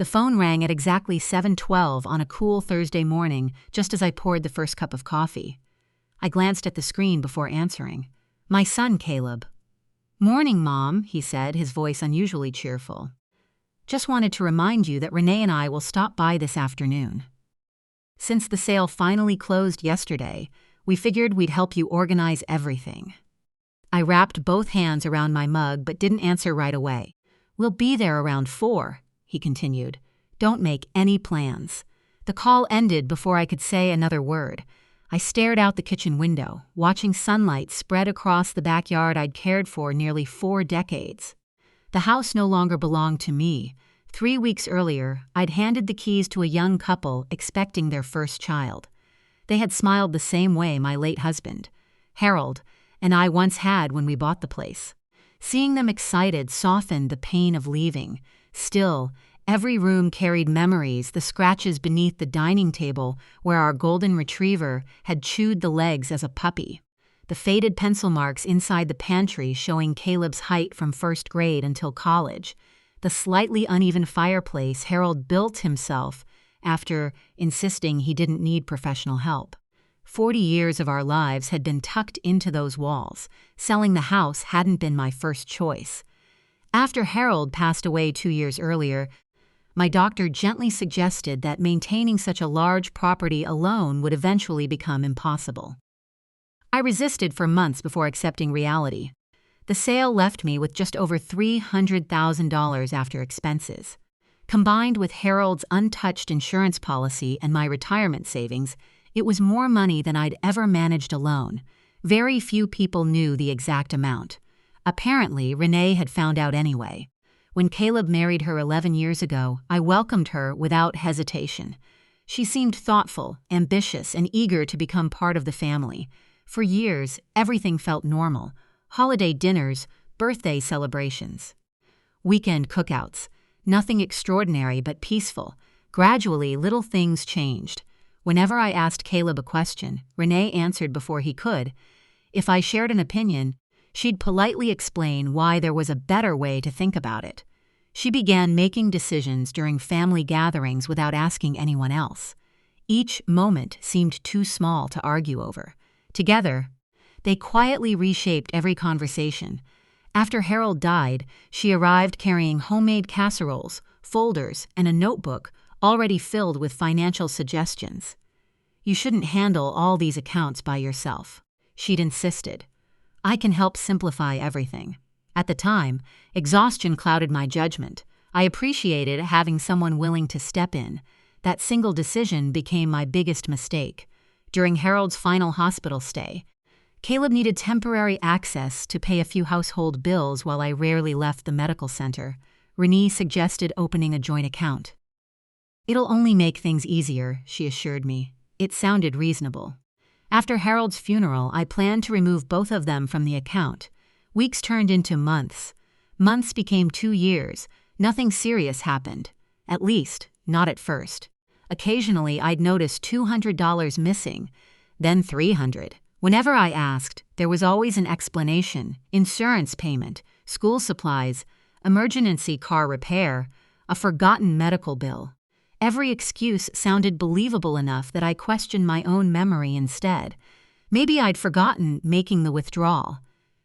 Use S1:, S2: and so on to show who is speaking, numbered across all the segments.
S1: The phone rang at exactly 7:12 on a cool Thursday morning, just as I poured the first cup of coffee. I glanced at the screen before answering. My son, Caleb. "Morning, Mom," he said, his voice unusually cheerful. "Just wanted to remind you that Renee and I will stop by this afternoon. Since the sale finally closed yesterday, we figured we'd help you organize everything." I wrapped both hands around my mug but didn't answer right away. "We'll be there around 4, he continued. "Don't make any plans." The call ended before I could say another word. I stared out the kitchen window, watching sunlight spread across the backyard I'd cared for nearly 4 decades. The house no longer belonged to me. 3 weeks earlier, I'd handed the keys to a young couple expecting their first child. They had smiled the same way my late husband, Harold, and I once had when we bought the place. Seeing them excited softened the pain of leaving. Still, every room carried memories, the scratches beneath the dining table where our golden retriever had chewed the legs as a puppy, the faded pencil marks inside the pantry showing Caleb's height from first grade until college, the slightly uneven fireplace Harold built himself after insisting he didn't need professional help. 40 years of our lives had been tucked into those walls. Selling the house hadn't been my first choice. After Harold passed away 2 years earlier, my doctor gently suggested that maintaining such a large property alone would eventually become impossible. I resisted for months before accepting reality. The sale left me with just over $300,000 after expenses. Combined with Harold's untouched insurance policy and my retirement savings, it was more money than I'd ever managed alone. Very few people knew the exact amount. Apparently, Renee had found out anyway. When Caleb married her 11 years ago, I welcomed her without hesitation. She seemed thoughtful, ambitious, and eager to become part of the family. For years, everything felt normal. Holiday dinners, birthday celebrations, weekend cookouts. Nothing extraordinary but peaceful. Gradually, little things changed. Whenever I asked Caleb a question, Renee answered before he could. If I shared an opinion, she'd politely explain why there was a better way to think about it. She began making decisions during family gatherings without asking anyone else. Each moment seemed too small to argue over. Together, they quietly reshaped every conversation. After Harold died, she arrived carrying homemade casseroles, folders, and a notebook already filled with financial suggestions. "You shouldn't handle all these accounts by yourself," she'd insisted. "I can help simplify everything." At the time, exhaustion clouded my judgment. I appreciated having someone willing to step in. That single decision became my biggest mistake. During Harold's final hospital stay, Caleb needed temporary access to pay a few household bills while I rarely left the medical center. Renee suggested opening a joint account. "It'll only make things easier," she assured me. It sounded reasonable. After Harold's funeral, I planned to remove both of them from the account. Weeks turned into months. Months became 2 years. Nothing serious happened. At least, not at first. Occasionally, I'd notice $200 missing, then $300. Whenever I asked, there was always an explanation: insurance payment, school supplies, emergency car repair, a forgotten medical bill. Every excuse sounded believable enough that I questioned my own memory instead. Maybe I'd forgotten making the withdrawal.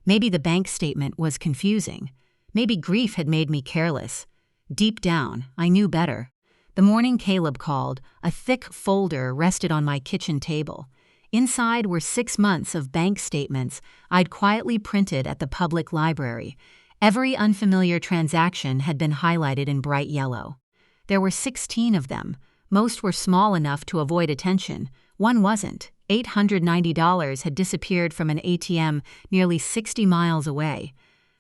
S1: Maybe the bank statement was confusing. Maybe grief had made me careless. Deep down, I knew better. The morning Caleb called, a thick folder rested on my kitchen table. Inside were 6 months of bank statements I'd quietly printed at the public library. Every unfamiliar transaction had been highlighted in bright yellow. There were 16 of them. Most were small enough to avoid attention. One wasn't. $890 had disappeared from an ATM nearly 60 miles away.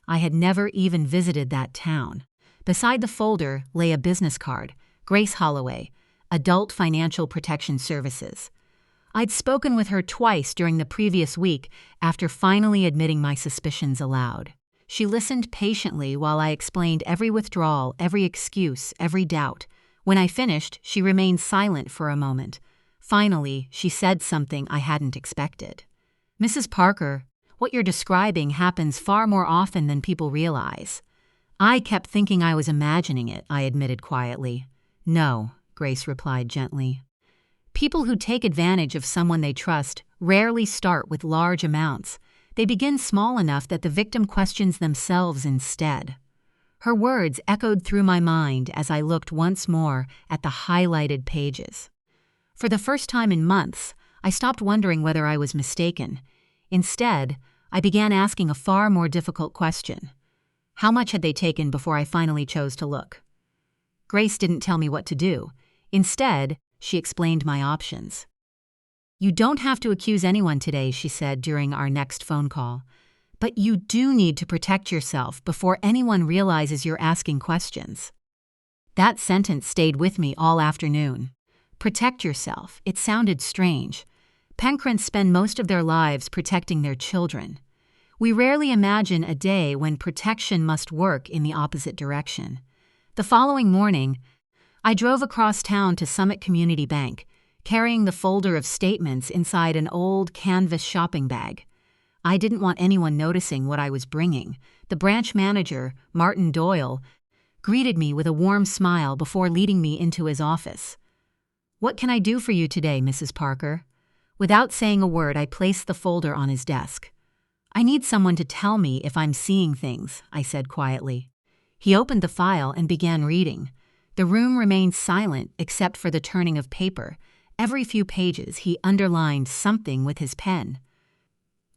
S1: I had never even visited that town. Beside the folder lay a business card. Grace Holloway, Adult Financial Protection Services. I'd spoken with her twice during the previous week after finally admitting my suspicions aloud. She listened patiently while I explained every withdrawal, every excuse, every doubt. When I finished, she remained silent for a moment. Finally, she said something I hadn't expected. "Mrs. Parker, what you're describing happens far more often than people realize." I kept thinking I was imagining it, I admitted quietly. No, Grace replied gently. People who take advantage of someone they trust rarely start with large amounts. They begin small enough that the victim questions themselves instead. Her words echoed through my mind as I looked once more at the highlighted pages. For the first time in months, I stopped wondering whether I was mistaken. Instead, I began asking a far more difficult question. How much had they taken before I finally chose to look? Grace didn't tell me what to do. Instead, she explained my options. You don't have to accuse anyone today, she said during our next phone call. But you do need to protect yourself before anyone realizes you're asking questions. That sentence stayed with me all afternoon. Protect yourself. It sounded strange. Penkrents spend most of their lives protecting their children. We rarely imagine a day when protection must work in the opposite direction. The following morning, I drove across town to Summit Community Bank, carrying the folder of statements inside an old canvas shopping bag. I didn't want anyone noticing what I was bringing. The branch manager, Martin Doyle, greeted me with a warm smile before leading me into his office. What can I do for you today, Mrs. Parker? Without saying a word, I placed the folder on his desk. I need someone to tell me if I'm seeing things, I said quietly. He opened the file and began reading. The room remained silent except for the turning of paper. Every few pages, he underlined something with his pen.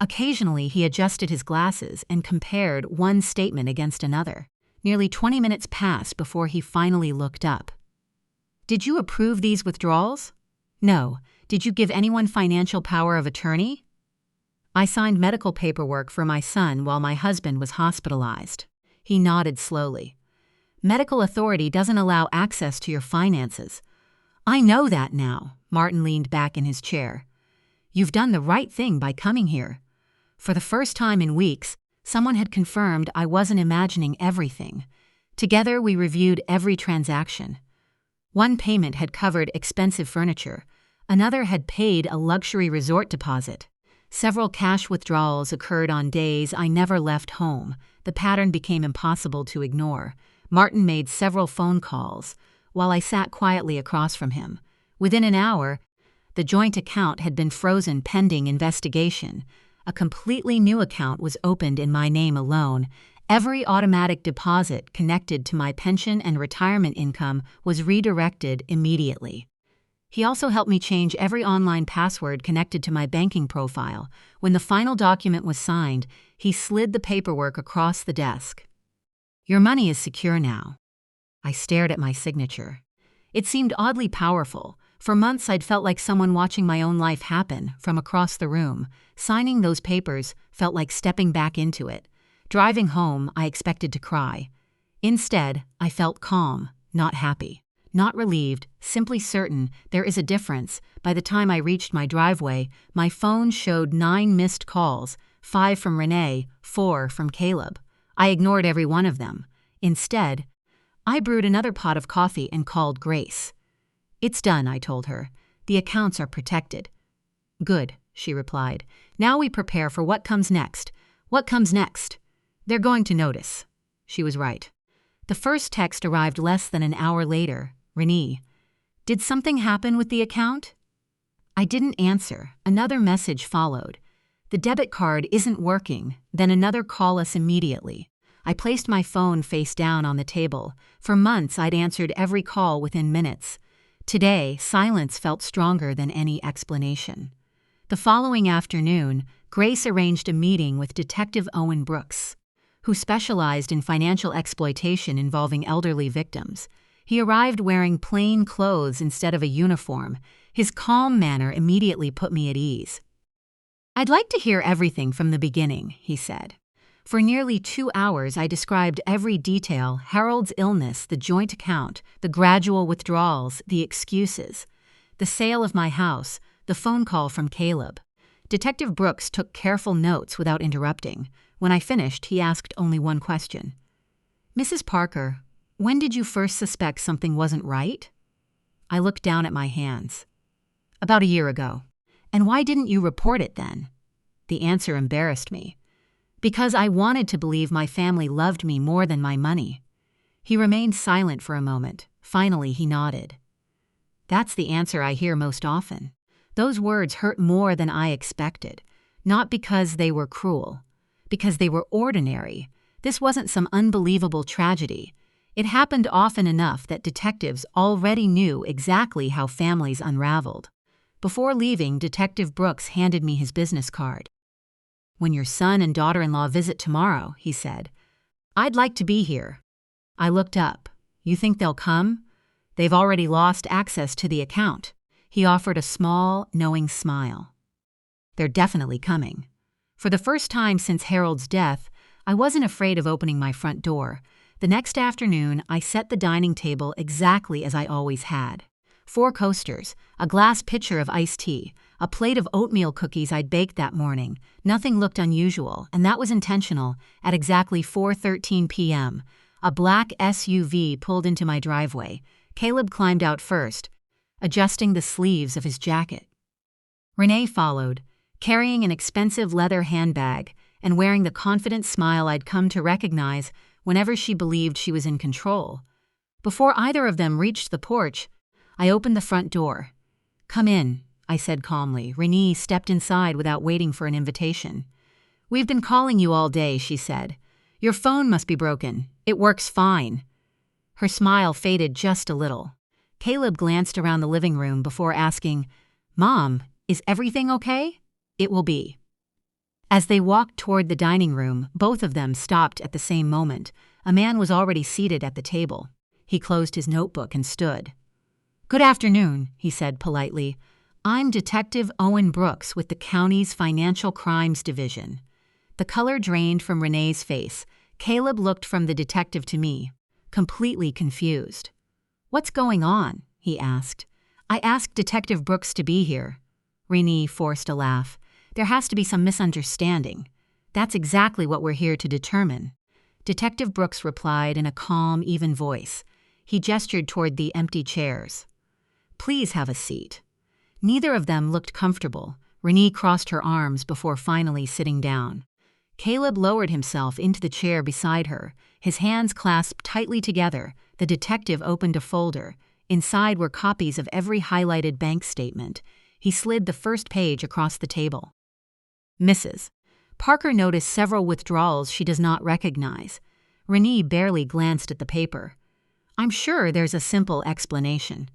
S1: Occasionally, he adjusted his glasses and compared one statement against another. Nearly 20 minutes passed before he finally looked up. Did you approve these withdrawals? No. Did you give anyone financial power of attorney? I signed medical paperwork for my son while my husband was hospitalized. He nodded slowly. Medical authority doesn't allow access to your finances. I know that now. Martin leaned back in his chair. You've done the right thing by coming here. For the first time in weeks, someone had confirmed I wasn't imagining everything. Together, we reviewed every transaction. One payment had covered expensive furniture. Another had paid a luxury resort deposit. Several cash withdrawals occurred on days I never left home. The pattern became impossible to ignore. Martin made several phone calls, while I sat quietly across from him. Within an hour, the joint account had been frozen pending investigation. A completely new account was opened in my name alone. Every automatic deposit connected to my pension and retirement income was redirected immediately. He also helped me change every online password connected to my banking profile. When the final document was signed, he slid the paperwork across the desk. Your money is secure now. I stared at my signature. It seemed oddly powerful. For months, I'd felt like someone watching my own life happen from across the room. Signing those papers felt like stepping back into it. Driving home, I expected to cry. Instead, I felt calm, not happy. Not relieved, simply certain there is a difference. By the time I reached my driveway, my phone showed 9 missed calls, 5 from Renee, 4 from Caleb. I ignored every one of them. Instead, I brewed another pot of coffee and called Grace. It's done, I told her. The accounts are protected. Good, she replied. Now we prepare for what comes next. What comes next? They're going to notice. She was right. The first text arrived less than an hour later. Renee, did something happen with the account? I didn't answer. Another message followed. The debit card isn't working. Then another call us immediately. I placed my phone face down on the table. For months, I'd answered every call within minutes. Today, silence felt stronger than any explanation. The following afternoon, Grace arranged a meeting with Detective Owen Brooks, who specialized in financial exploitation involving elderly victims. He arrived wearing plain clothes instead of a uniform. His calm manner immediately put me at ease. I'd like to hear everything from the beginning, he said. For nearly 2 hours, I described every detail: Harold's illness, the joint account, the gradual withdrawals, the excuses, the sale of my house, the phone call from Caleb. Detective Brooks took careful notes without interrupting. When I finished, he asked only one question. Mrs. Parker, when did you first suspect something wasn't right? I looked down at my hands. About a year ago. And why didn't you report it then? The answer embarrassed me. Because I wanted to believe my family loved me more than my money. He remained silent for a moment. Finally, he nodded. That's the answer I hear most often. Those words hurt more than I expected. Not because they were cruel. Because they were ordinary. This wasn't some unbelievable tragedy. It happened often enough that detectives already knew exactly how families unraveled. Before leaving, Detective Brooks handed me his business card. "When your son and daughter-in-law visit tomorrow," he said, "I'd like to be here." I looked up. "You think they'll come?" "They've already lost access to the account." He offered a small, knowing smile. "They're definitely coming." For the first time since Harold's death, I wasn't afraid of opening my front door. The next afternoon, I set the dining table exactly as I always had. 4 coasters, a glass pitcher of iced tea, a plate of oatmeal cookies I'd baked that morning. Nothing looked unusual, and that was intentional. At exactly 4:13 p.m., a black SUV pulled into my driveway. Caleb climbed out first, adjusting the sleeves of his jacket. Renee followed, carrying an expensive leather handbag and wearing the confident smile I'd come to recognize whenever she believed she was in control. Before either of them reached the porch, I opened the front door. "Come in," I said calmly. Renee stepped inside without waiting for an invitation. "We've been calling you all day," she said. "Your phone must be broken. It works fine." Her smile faded just a little. Caleb glanced around the living room before asking, "Mom, is everything okay?" "It will be." As they walked toward the dining room, both of them stopped at the same moment. A man was already seated at the table. He closed his notebook and stood. "Good afternoon," he said politely. "I'm Detective Owen Brooks with the county's Financial Crimes Division." The color drained from Renee's face. Caleb looked from the detective to me, completely confused. "What's going on?" he asked. "I asked Detective Brooks to be here." Renee forced a laugh. "There has to be some misunderstanding." "That's exactly what we're here to determine." Detective Brooks replied in a calm, even voice. He gestured toward the empty chairs. "Please have a seat." Neither of them looked comfortable. Renee crossed her arms before finally sitting down. Caleb lowered himself into the chair beside her, his hands clasped tightly together. The detective opened a folder. Inside were copies of every highlighted bank statement. He slid the first page across the table. "Mrs. Parker noticed several withdrawals she does not recognize." Renee barely glanced at the paper. "I'm sure there's a simple explanation."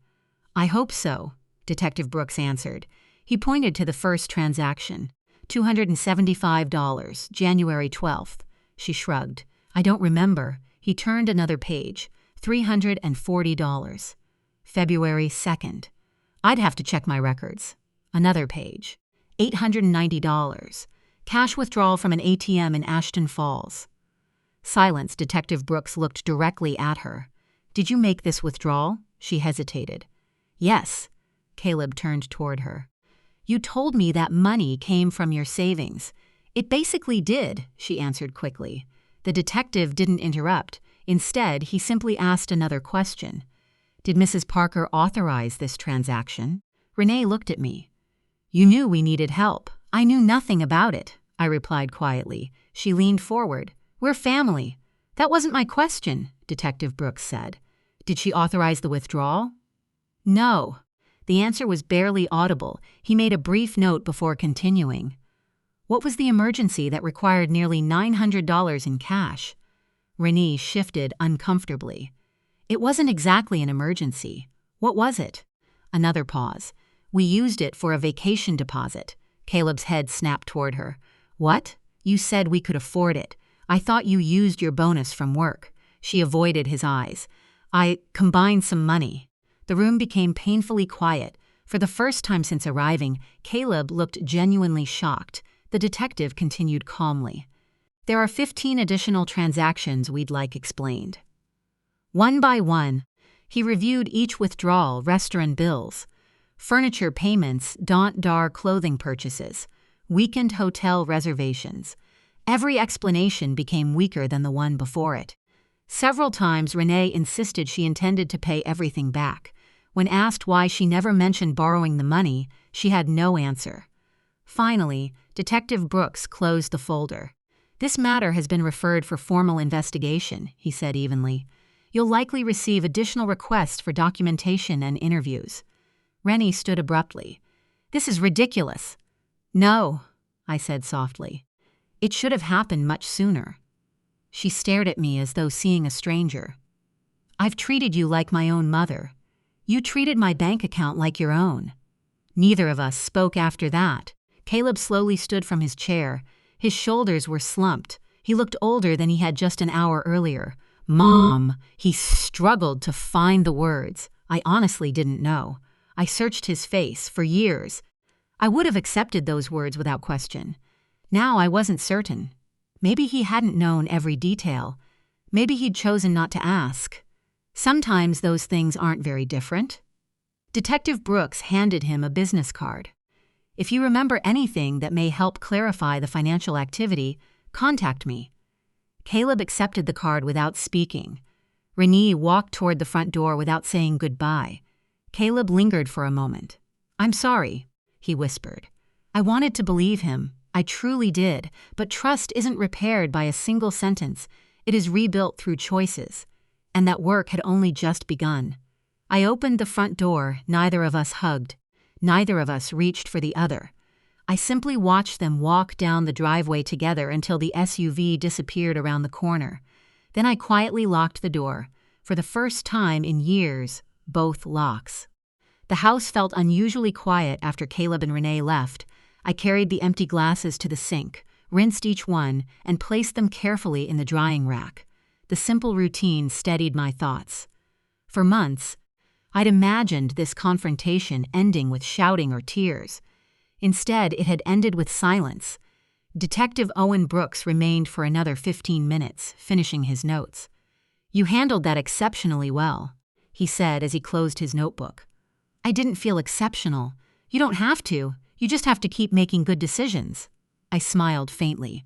S1: "I hope so," Detective Brooks answered. He pointed to the first transaction. $275, January 12th. She shrugged. "I don't remember." He turned another page. $340. February 2nd. "I'd have to check my records." Another page. $890. Cash withdrawal from an ATM in Ashton Falls. Silence. Detective Brooks looked directly at her. "Did you make this withdrawal?" She hesitated. "Yes." Caleb turned toward her. "You told me that money came from your savings." "It basically did," she answered quickly. The detective didn't interrupt. Instead, he simply asked another question. "Did Mrs. Parker authorize this transaction?" Renee looked at me. "You knew we needed help." "I knew nothing about it," I replied quietly. She leaned forward. "We're family." "That wasn't my question," Detective Brooks said. "Did she authorize the withdrawal?" "No." The answer was barely audible. He made a brief note before continuing. "What was the emergency that required nearly $900 in cash?" Renee shifted uncomfortably. "It wasn't exactly an emergency." "What was it?" Another pause. "We used it for a vacation deposit." Caleb's head snapped toward her. "What? You said we could afford it. I thought you used your bonus from work." She avoided his eyes. "I combined some money." The room became painfully quiet. For the first time since arriving, Caleb looked genuinely shocked. The detective continued calmly. "There are 15 additional transactions we'd like explained." One by one, he reviewed each withdrawal, restaurant bills, furniture payments, Dar clothing purchases, weekend hotel reservations. Every explanation became weaker than the one before it. Several times Renee insisted she intended to pay everything back. When asked why she never mentioned borrowing the money, she had no answer. Finally, Detective Brooks closed the folder. "This matter has been referred for formal investigation," he said evenly. You'll likely receive additional requests for documentation and interviews." Rennie stood abruptly. "This is ridiculous." "No," I said softly. "It should have happened much sooner." She stared at me as though seeing a stranger. "I've treated you like my own mother. You treated my bank account like your own." Neither of us spoke after that. Caleb slowly stood from his chair. His shoulders were slumped. He looked older than he had just an hour earlier. "Mom," he struggled to find the words. I honestly didn't know. I searched his face for years. I would have accepted those words without question. Now I wasn't certain. Maybe he hadn't known every detail. Maybe he'd chosen not to ask. Sometimes those things aren't very different. Detective Brooks handed him a business card. "If you remember anything that may help clarify the financial activity, contact me." Caleb accepted the card without speaking. Renee walked toward the front door without saying goodbye. Caleb lingered for a moment. "I'm sorry," he whispered. I wanted to believe him. I truly did, but trust isn't repaired by a single sentence. It is rebuilt through choices. And that work had only just begun. I opened the front door. Neither of us hugged. Neither of us reached for the other. I simply watched them walk down the driveway together until the SUV disappeared around the corner. Then I quietly locked the door. For the first time in years, both locks. The house felt unusually quiet after Caleb and Renee left. I carried the empty glasses to the sink, rinsed each one, and placed them carefully in the drying rack. The simple routine steadied my thoughts. For months, I'd imagined this confrontation ending with shouting or tears. Instead, it had ended with silence. Detective Owen Brooks remained for another 15 minutes, finishing his notes. "You handled that exceptionally well," he said as he closed his notebook. "I didn't feel exceptional. You don't have to. You just have to keep making good decisions." I smiled faintly.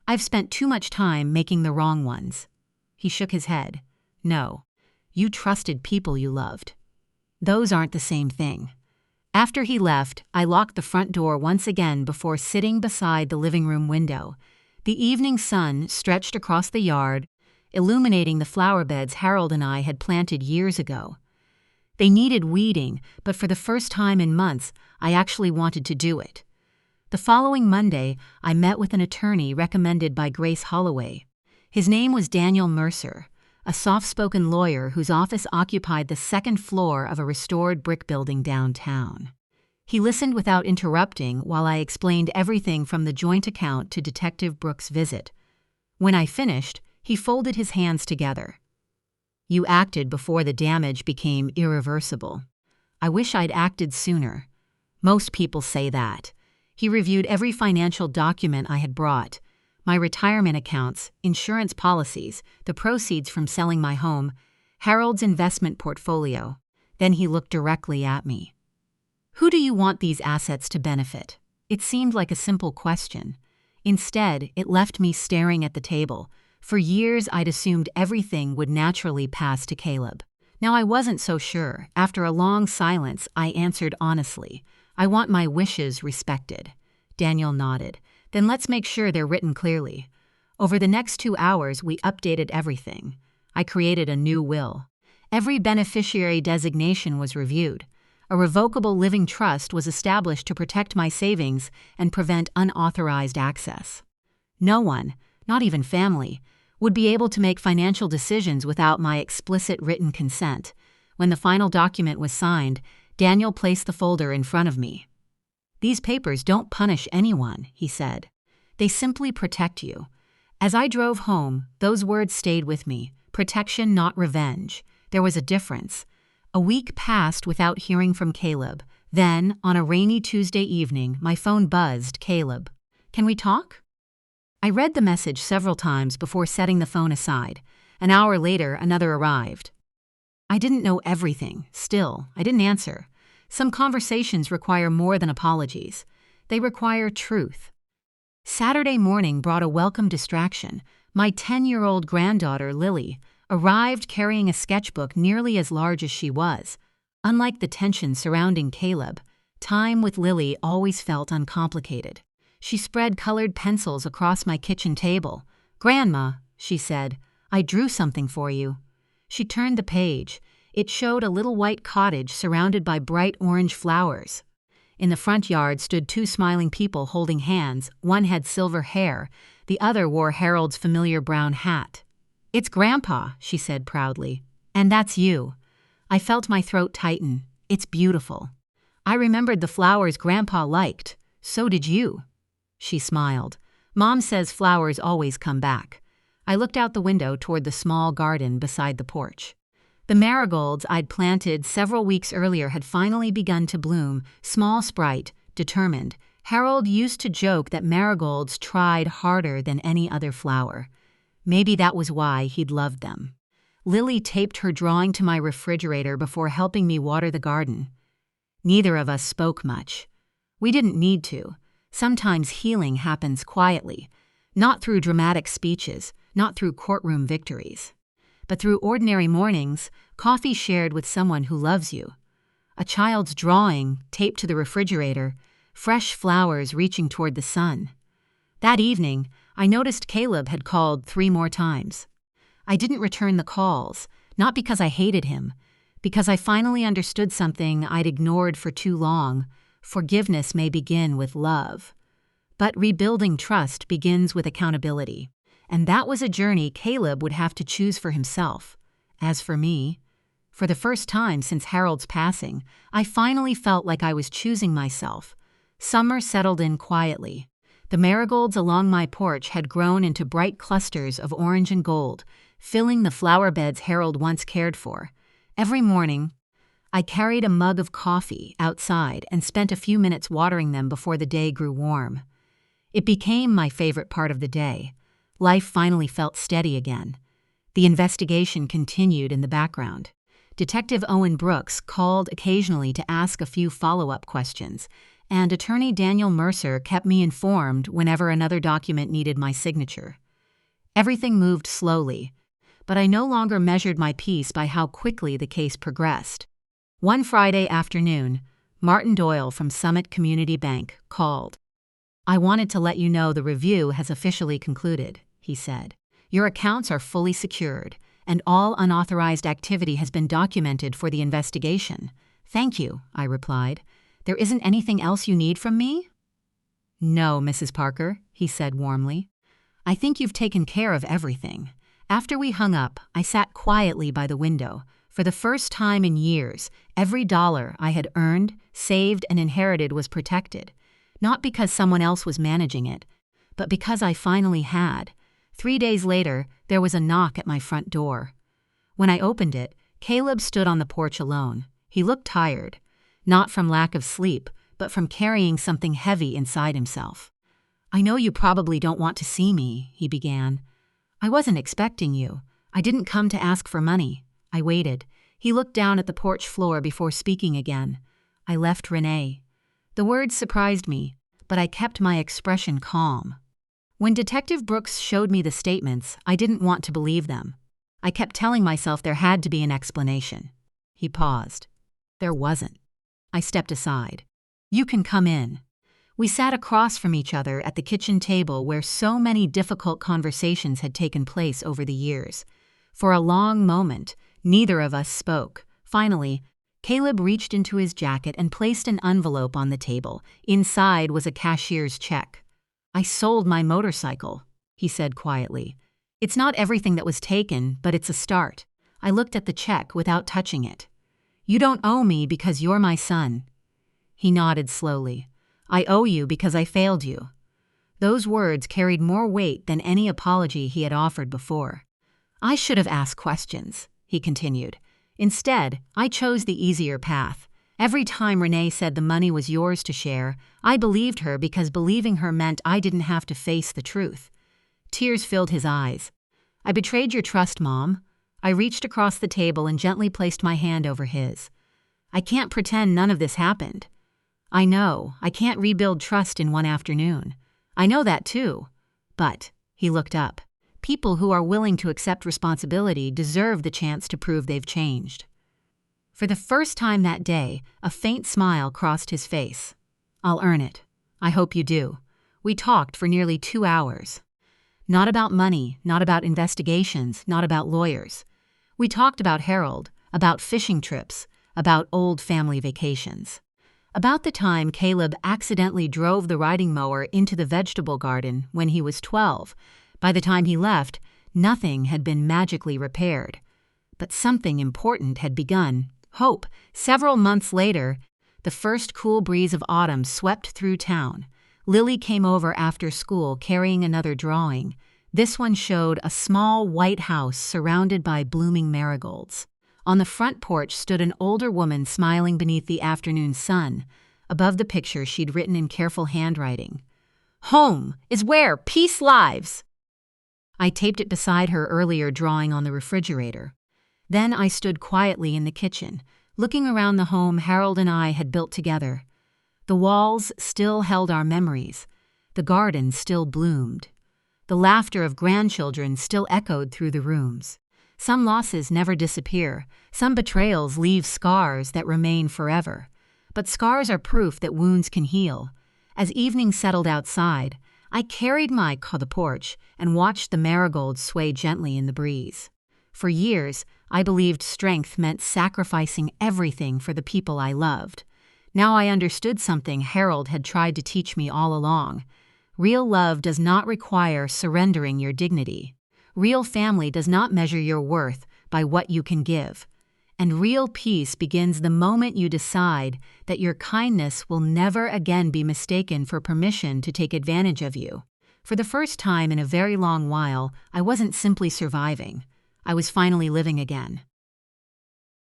S1: "I've spent too much time making the wrong ones." He shook his head. "No, you trusted people you loved. Those aren't the same thing." After he left, I locked the front door once again before sitting beside the living room window. The evening sun stretched across the yard, illuminating the flower beds Harold and I had planted years ago. They needed weeding, but for the first time in months, I actually wanted to do it. The following Monday, I met with an attorney recommended by Grace Holloway. His name was Daniel Mercer, a soft-spoken lawyer whose office occupied the second floor of a restored brick building downtown. He listened without interrupting while I explained everything from the joint account to Detective Brooks' visit. When I finished, he folded his hands together. "You acted before the damage became irreversible. I wish I'd acted sooner. Most people say that." He reviewed every financial document I had brought. My retirement accounts, insurance policies, the proceeds from selling my home, Harold's investment portfolio. Then he looked directly at me. "Who do you want these assets to benefit?" It seemed like a simple question. Instead, it left me staring at the table. For years, I'd assumed everything would naturally pass to Caleb. Now I wasn't so sure. After a long silence, I answered honestly. "I want my wishes respected." Daniel nodded. "Then let's make sure they're written clearly." Over the next 2 hours, we updated everything. I created a new will. Every beneficiary designation was reviewed. A revocable living trust was established to protect my savings and prevent unauthorized access. No one, not even family, would be able to make financial decisions without my explicit written consent. When the final document was signed, Daniel placed the folder in front of me. "These papers don't punish anyone," he said. "They simply protect you." As I drove home, those words stayed with me. Protection, not revenge. There was a difference. A week passed without hearing from Caleb. Then, on a rainy Tuesday evening, my phone buzzed. "Caleb, can we talk?" I read the message several times before setting the phone aside. An hour later, another arrived. I didn't know everything. Still, I didn't answer. Some conversations require more than apologies. They require truth. Saturday morning brought a welcome distraction. My 10-year-old granddaughter, Lily, arrived carrying a sketchbook nearly as large as she was. Unlike the tension surrounding Caleb, time with Lily always felt uncomplicated. She spread colored pencils across my kitchen table. "Grandma," she said, "I drew something for you." She turned the page. It showed a little white cottage surrounded by bright orange flowers. In the front yard stood two smiling people holding hands. One had silver hair. The other wore Harold's familiar brown hat. "It's Grandpa," she said proudly. "And that's you." I felt my throat tighten. "It's beautiful." I remembered the flowers Grandpa liked. "So did you." She smiled. "Mom says flowers always come back." I looked out the window toward the small garden beside the porch. The marigolds I'd planted several weeks earlier had finally begun to bloom, small sprite, determined. Harold used to joke that marigolds tried harder than any other flower. Maybe that was why he'd loved them. Lily taped her drawing to my refrigerator before helping me water the garden. Neither of us spoke much. We didn't need to. Sometimes healing happens quietly, not through dramatic speeches, not through courtroom victories, but through ordinary mornings, coffee shared with someone who loves you. A child's drawing taped to the refrigerator, fresh flowers reaching toward the sun. That evening, I noticed Caleb had called 3 more times. I didn't return the calls, not because I hated him, because I finally understood something I'd ignored for too long. Forgiveness may begin with love. But rebuilding trust begins with accountability. And that was a journey Caleb would have to choose for himself. As for me, for the first time since Harold's passing, I finally felt like I was choosing myself. Summer settled in quietly. The marigolds along my porch had grown into bright clusters of orange and gold, filling the flower beds Harold once cared for. Every morning, I carried a mug of coffee outside and spent a few minutes watering them before the day grew warm. It became my favorite part of the day. Life finally felt steady again. The investigation continued in the background. Detective Owen Brooks called occasionally to ask a few follow-up questions, and attorney Daniel Mercer kept me informed whenever another document needed my signature. Everything moved slowly, but I no longer measured my peace by how quickly the case progressed. One Friday afternoon, Martin Doyle from Summit Community Bank called. "I wanted to let you know the review has officially concluded," he said. "Your accounts are fully secured, and all unauthorized activity has been documented for the investigation." "Thank you," I replied. "There isn't anything else you need from me?" "No, Mrs. Parker," he said warmly. "I think you've taken care of everything." After we hung up, I sat quietly by the window. For the first time in years, every dollar I had earned, saved, and inherited was protected. Not because someone else was managing it, but because I finally had. 3 days later, there was a knock at my front door. When I opened it, Caleb stood on the porch alone. He looked tired, not from lack of sleep, but from carrying something heavy inside himself. "I know you probably don't want to see me," he began. "I wasn't expecting you. I didn't come to ask for money." I waited. He looked down at the porch floor before speaking again. "I left Renee." The words surprised me, but I kept my expression calm. When Detective Brooks showed me the statements, I didn't want to believe them. I kept telling myself there had to be an explanation. He paused. There wasn't. I stepped aside. "You can come in." We sat across from each other at the kitchen table where so many difficult conversations had taken place over the years. For a long moment, neither of us spoke. Finally, Caleb reached into his jacket and placed an envelope on the table. Inside was a cashier's check. "I sold my motorcycle," he said quietly. "It's not everything that was taken, but it's a start." I looked at the check without touching it. "You don't owe me because you're my son." He nodded slowly. "I owe you because I failed you." Those words carried more weight than any apology he had offered before. "I should have asked questions," he continued. "Instead, I chose the easier path. Every time Renee said the money was yours to share, I believed her because believing her meant I didn't have to face the truth." Tears filled his eyes. "I betrayed your trust, Mom." I reached across the table and gently placed my hand over his. "I can't pretend none of this happened. I know, I can't rebuild trust in one afternoon. I know that too. But," he looked up, "people who are willing to accept responsibility deserve the chance to prove they've changed." For the first time that day, a faint smile crossed his face. "I'll earn it. I hope you do." We talked for nearly 2 hours. Not about money, not about investigations, not about lawyers. We talked about Harold, about fishing trips, about old family vacations. About the time Caleb accidentally drove the riding mower into the vegetable garden when he was 12. By the time he left, nothing had been magically repaired. But something important had begun. Hope. Several months later, the first cool breeze of autumn swept through town. Lily came over after school carrying another drawing. This one showed a small white house surrounded by blooming marigolds. On the front porch stood an older woman smiling beneath the afternoon sun. Above the picture, she'd written in careful handwriting, "Home is where peace lives." I taped it beside her earlier drawing on the refrigerator. Then I stood quietly in the kitchen, looking around the home Harold and I had built together. The walls still held our memories. The garden still bloomed. The laughter of grandchildren still echoed through the rooms. Some losses never disappear. Some betrayals leave scars that remain forever. But scars are proof that wounds can heal. As evening settled outside, I carried my car to the porch and watched the marigolds sway gently in the breeze. For years, I believed strength meant sacrificing everything for the people I loved. Now I understood something Harold had tried to teach me all along. Real love does not require surrendering your dignity. Real family does not measure your worth by what you can give. And real peace begins the moment you decide that your kindness will never again be mistaken for permission to take advantage of you. For the first time in a very long while, I wasn't simply surviving. I was finally living again.